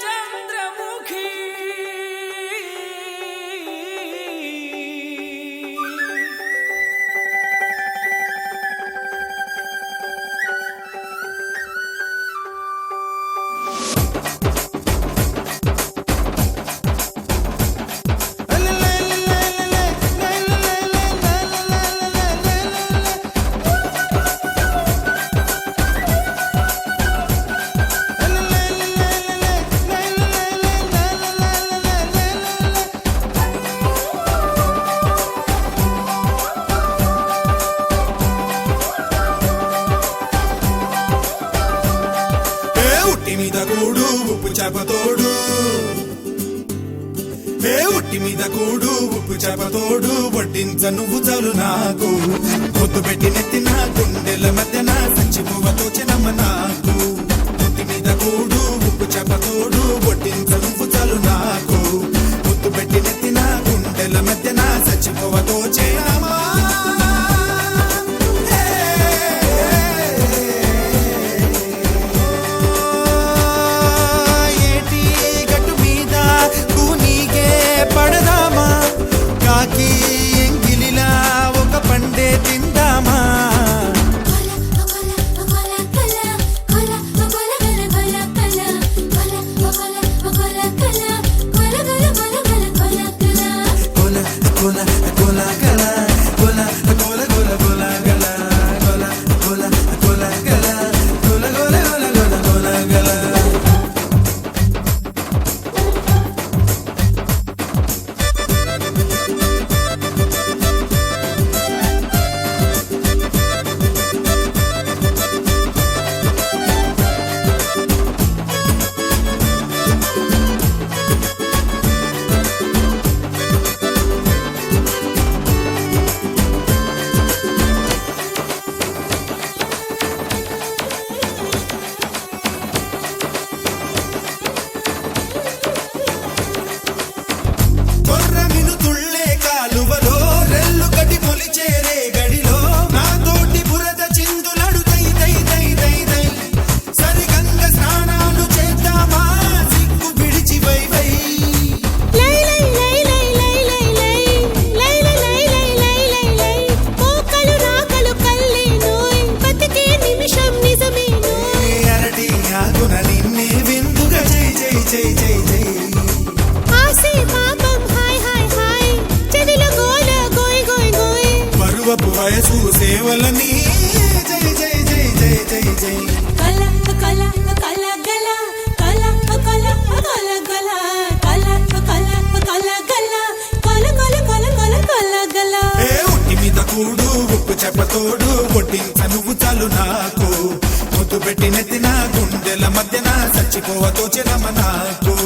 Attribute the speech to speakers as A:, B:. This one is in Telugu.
A: చంద్రముఖి
B: మీద కూడు ఉప్పు చేపతోడు ఉట్టి మీద కూడు ఉప్పు చేపతోడు వడ్డించ నువ్వు చాలు నాకు పొద్దు పెట్టి నెత్తిన గుండెల మధ్యన సంచిపోవతో చినమ్మ నాకు ఉట్టి మీద కూడు ఉప్పు చేపతోడు వడ్డించ నువ్వు చాలు నాకు పొద్దు పెట్టి నెత్తిన గుండెల మధ్యన సంచిపోవతో చినమ్మా వయసు సేవలని జై జై జై జై జై జై
C: కల కల కల గల కల కల కల గల కల కల కల గల కల కల కల కల కల గల
B: ఉట్టి మీద కూడు ఉప్పు చేపతోడు వడ్డించ నువ్వు చాలు నాకు ముద్దు పెట్టి నెత్తిన గుండెల మధ్యన చచ్చిపోవతో చిరమ నాకు